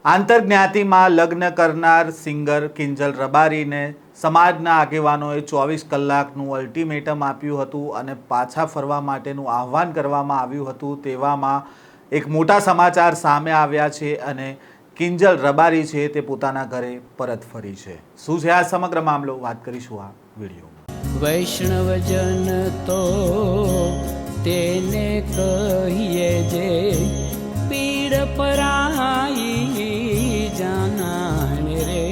આંતરજ્ઞાતિમાં લગ્ન કરનાર સિંગર કિંજલ રબારીને સમાજના આગેવાનોએ 24 કલાકનું અલ્ટિમેટમ આપ્યું હતું અને પાછા ફરવા માટેનું આહ્વાન કરવામાં આવ્યું હતું. તેવામાં એક મોટા સમાચાર સામે આવ્યા છે અને કિંજલ રબારી છે તે પોતાના ઘરે પરત ફરી છે. શું છે આ સમગ્ર મામલો, વાત કરીશું આ વિડીયોમાં. વૈષ્ણવજન તો તેને કહીએ જે પીડ પરાઈ જાનાને રે.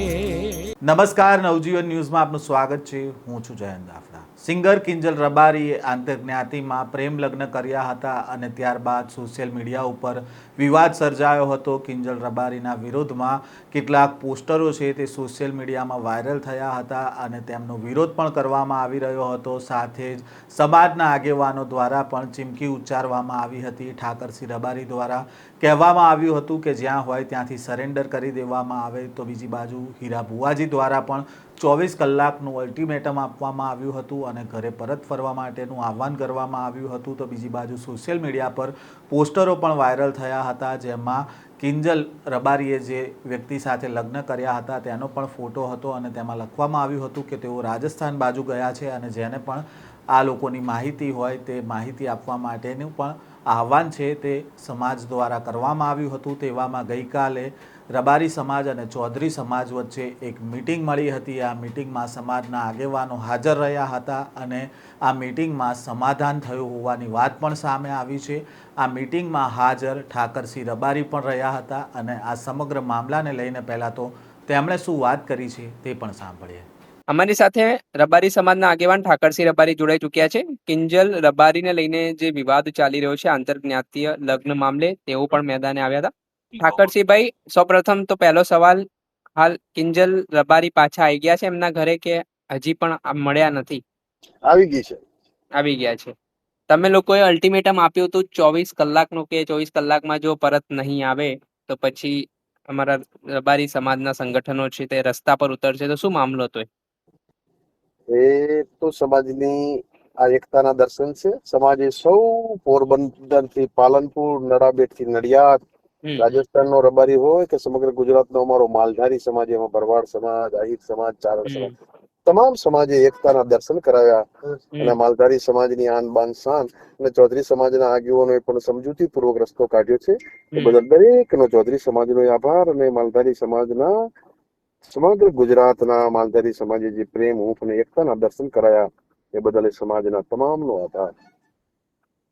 નમસ્કાર, નવજીવન ન્યૂઝમાં આપનું સ્વાગત છે. હું છું જયંત દાફડા. સિંગર કિંજલ રબારીએ આંતરજ્ઞાતિમાં પ્રેમ લગ્ન કર્યા હતા અને ત્યારબાદ સોશિયલ મીડિયા ઉપર વિવાદ સર્જાયો હતો. કિંજલ રબારીના વિરોધમાં કેટલાક પોસ્ટરો છે તે સોશિયલ મીડિયામાં વાયરલ થયા હતા અને તેમનો વિરોધ પણ કરવામાં આવી રહ્યો હતો. સાથે જ સમાજના આગેવાનો દ્વારા પણ ચીમકી ઉચ્ચારવામાં આવી હતી. ઠાકરસિંહ રબારી દ્વારા કહેવામાં આવ્યું હતું કે જ્યાં હોય ત્યાંથી સરેન્ડર કરી દેવામાં આવે. તો બીજી બાજુ હીરા ભુવાજી દ્વારા પણ 24 કલાકનું અલ્ટિમેટમ આપવામાં આવ્યું હતું અને ઘરે પરત ફરવા માટેનું આહ્વાન કરવામાં આવ્યું હતું. તો બીજી બાજુ સોશિયલ મીડિયા પર પોસ્ટરો પણ વાયરલ થયા હતા, જેમાં કિંજલ રબારીએ જે વ્યક્તિ સાથે લગ્ન કર્યા હતા તેનો પણ ફોટો હતો અને તેમાં લખવામાં આવ્યું હતું કે તેઓ રાજસ્થાન બાજુ ગયા છે અને જેને પણ આ લોકોની માહિતી હોય તે માહિતી આપવા માટેનું પણ આહ્વાન છે તે સમાજ દ્વારા કરવામાં આવ્યું હતું. તેવામાં ગઈકાલે રબારી સમાજ અને ચૌધરી સમાજ વચ્ચે એક મીટિંગ મળી હતી. આ મીટિંગમાં સમાજના આગેવાનો હાજર રહ્યા હતા અને આ મીટિંગમાં સમાધાન થયું હોવાની વાત પણ સામે આવી છે. આ મીટિંગમાં હાજર ઠાકરસિંહ રબારી પણ રહ્યા હતા અને આ સમગ્ર મામલાને લઈને પહેલાં તો તેમણે શું વાત કરી છે તે પણ સાંભળીએ. અમારી સાથે રબારી સમાજના આગેવાન ઠાકરસિંહ રબારી જોડાઈ ચૂક્યા છે. કિંજલ રબારીને લઈને જે વિવાદ ચાલી રહ્યો છે આંતરજ્ઞાતીય લગ્ન મામલે, તેઓ પણ મેદાને આવ્યા હતા. ઠાકરસિંહભાઈ, સૌપ્રથમ તો પહેલો સવાલ, હાલ કિંજલ રબારી પાછા આવી ગયા છે એમના ઘરે કે હજી પણ મળ્યા નથી? આવી ગઈ છે. આવી ગયા છે. તમે લોકોએ અલ્ટિમેટમ આપ્યું હતું 24 કલાકનું કે 24 કલાકમાં જો પરત નહીં આવે તો પછી અમારા રબારી સમાજના સંગઠનો છે તે રસ્તા પર ઉતરશે. તો શું મામલો હતો? એ તો સમાજની આ એકતાના દર્શન છે. સમાજે સૌ પોરબંદર થી પાલનપુર, નડાબેટ થી નડિયાદ, રાજસ્થાન નો રબારી હોય કે સમગ્ર ગુજરાત નો અમારો માલધારી સમાજ, એમાં ભરવાડ સમાજ, આહિર સમાજ, ચારણ સમાજ, તમામ સમાજે એકતાના દર્શન કરાવ્યા અને માલધારી સમાજની આન બાન શાન અને ચૌધરી સમાજના આગેવાનોએ પણ સમજૂતી પૂર્વક રસ્તો કાઢ્યો છે. એ બદલ દરેકનો ચૌધરી સમાજનો આભાર અને માલધારી સમાજના સમગ્ર ગુજરાતના માલધારી સમાજે જે પ્રેમ, હૂંફ અને એકતાના દર્શન કરાયા એ બદલ સમાજના તમામનો આભાર.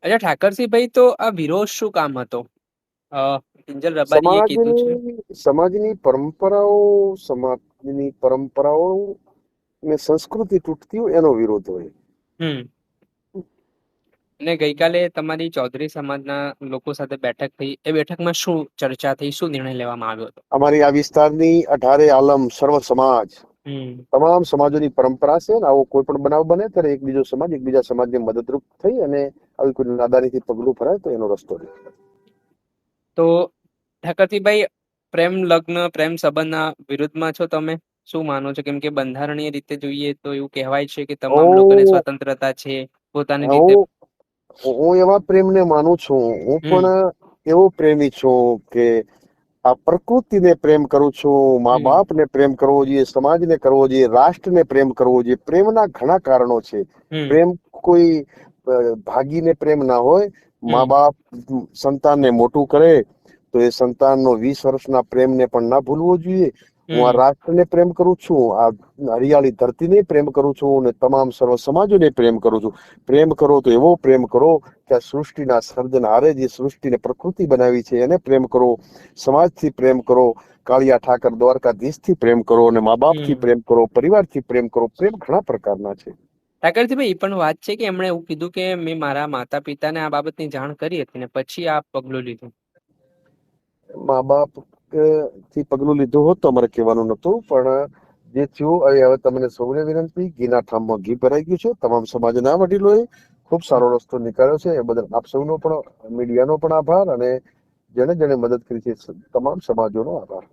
અચ્છા ઠાકરસિંહભાઈ, તો આ વિરોધ શું કામ હતો? કિંજલ રબારીએ કીધું છે સમાજની પરંપરાઓ ને સંસ્કૃતિ તૂટતી હોય એનો વિરોધ હોય. અને ગઈકાલે તમારી ચૌધરી સમાજના લોકો સાથે બેઠક થઈ, એ બેઠકમાં શું ચર્ચા થઈ, શું નિર્ણય લેવામાં આવ્યો હતો? અમારી આ વિસ્તારની 18 આલમ સર્વ સમાજ, તમામ સમાજોની પરંપરા છે. આવો કોઈ પણ બનાવ બને ત્યારે એકબીજા સમાજને મદદરૂપ થઈ અને આવી કોઈ નાદારીથી પગલું ભરાય તો એનો રસ્તો રહે. તો ઠાકરસિંહભાઈ, પ્રેમ લગ્ન, પ્રેમ સંબંધના વિરુદ્ધમાં છો તમે? શું માનો છો? કેમ કે બંધારણીય રીતે જોઈએ તો એવું કહેવાય છે કે તમામ લોકોને સ્વતંત્રતા છે પોતાની રીતે. હું એવા પ્રેમને માનું છું. હું પણ એવો પ્રેમી છું કે આ પ્રકૃતિને પ્રેમ કરું છું, મા બાપને પ્રેમ કરવો જોઈએ, સમાજને કરવો જોઈએ, રાષ્ટ્રને પ્રેમ કરવો જોઈએ. પ્રેમના ઘણા કારણો છે. પ્રેમ કોઈ ભાગીને પ્રેમ ના હોય. મા બાપ સંતાનને મોટું કરે તો એ સંતાનનો 20 વર્ષના પ્રેમને પણ ના ભૂલવો જોઈએ. હું આ રાષ્ટ્રને પ્રેમ કરું છું, આ હરિયાળી ધરતીને પ્રેમ કરું છું અને તમામ સર્વ સમાજોને પ્રેમ કરું છું. પ્રેમ કરો તો એવો પ્રેમ કરો કે આ સૃષ્ટિના સર્જનહારે જે સૃષ્ટિને પ્રકૃતિ બનાવી છે એને પ્રેમ કરો, સમાજથી પ્રેમ કરો, કાળિયા ઠાકર દ્વારકાધીશથી પ્રેમ કરો અને મા બાપથી પ્રેમ કરો, પરિવારથી પ્રેમ કરો. પ્રેમ ઘણા પ્રકારના છે. ઠાકરસિંહભાઈ, એ પણ વાત છે કે એમણે એવું કીધું કે મેં મારા માતા પિતાને આ બાબતની જાણ કરી હતી ને પછી આ પગલું લીધું. મા બાપ થી પગલું લીધું હોત તો અમારે કહેવાનું નતું, પણ જે થયું હવે તમને સૌને વિનંતી, ઘીના ઠામમાં ઘી ભરાઈ ગયું છે. તમામ સમાજના વડીલોએ ખૂબ સારો રસ્તો નીકાળ્યો છે. એ બદલ આપ સૌનો પણ, મીડિયાનો પણ આભાર અને જેને જેને મદદ કરી છે તમામ સમાજોનો આભાર.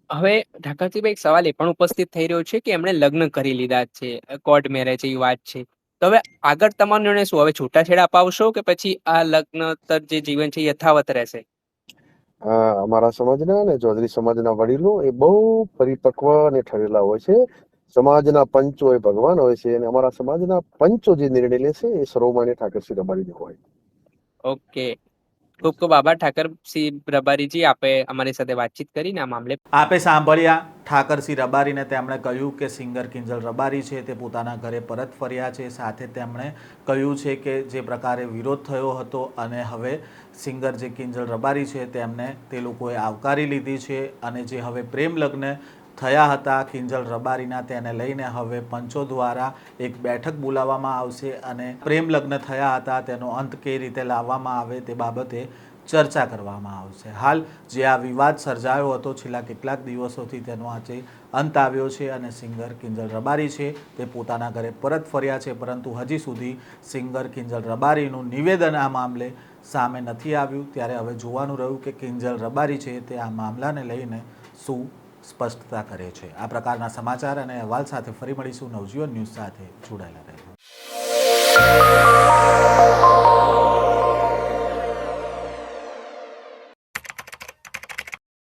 હવે ઠાકરસિંહભાઈ, એક સવાલ એ પણ ઉપસ્થિત થઈ રહ્યો છે કે એમણે લગ્ન કરી લીધા છે, કોર્ટ મેરેજ એવી વાત છે. તો હવે આગળ તમારો નિર્ણય શું? હવે છૂટાછેડા અપાવશો કે પછી આ લગ્ન જે જીવન છે યથાવત રહેશે? અમારા સમાજના અને ચૌધરી સમાજના વડીલો એ બહુ પરિપક્વ અને ઠરેલા હોય છે. સમાજના પંચો એ ભગવાન હોય છે અને અમારા સમાજના પંચો જે નિર્ણય લે છે એ સર્વમાન્ય ઠાકરસિંહ રબારીનો હોય. ઓકે, ખૂબ ખૂબ આભાર ઠાકરસિંહ રબારીજી, આપે અમારી સાથે વાતચીત કરીને આ મામલે. આપે સાંભળ્યા ઠાકરસિંહ રબારીને. તેમણે કહ્યું કે સિંગર કિંજલ રબારી છે તે પોતાના ઘરે પરત ફર્યા છે. સાથે તેમણે કહ્યું છે કે જે પ્રકારે વિરોધ થયો હતો અને હવે સિંગર જે કિંજલ રબારી છે તેમને તે લોકોએ આવકારી લીધી છે અને જે હવે પ્રેમ લગ્ન થયા હતા કિંજલ રબારીના તેને લઈને હવે પંચો દ્વારા એક બેઠક બોલાવવામાં આવશે અને પ્રેમ લગ્ન થયા હતા તેનો અંત કઈ રીતે લાવવામાં આવે તે બાબતે ચર્ચા કરવામાં આવશે. હાલ જે આ વિવાદ સર્જાયો હતો છેલ્લા કેટલાક દિવસોથી તેનો આજે અંત આવ્યો છે અને સિંગર કિંજલ રબારી છે તે પોતાના ઘરે પરત ફર્યા છે, પરંતુ હજી સુધી સિંગર કિંજલ રબારીનું નિવેદન આ મામલે સામે નથી આવ્યું. ત્યારે હવે જોવાનું રહ્યું કે કિંજલ રબારી છે તે આ મામલાને લઈને શું સ્પષ્ટતા કરે છે. આ પ્રકારના સમાચાર અને અહેવાલ સાથે ફરી મળીશું. નવજીવન ન્યૂઝ સાથે જોડાયેલા રહેજો.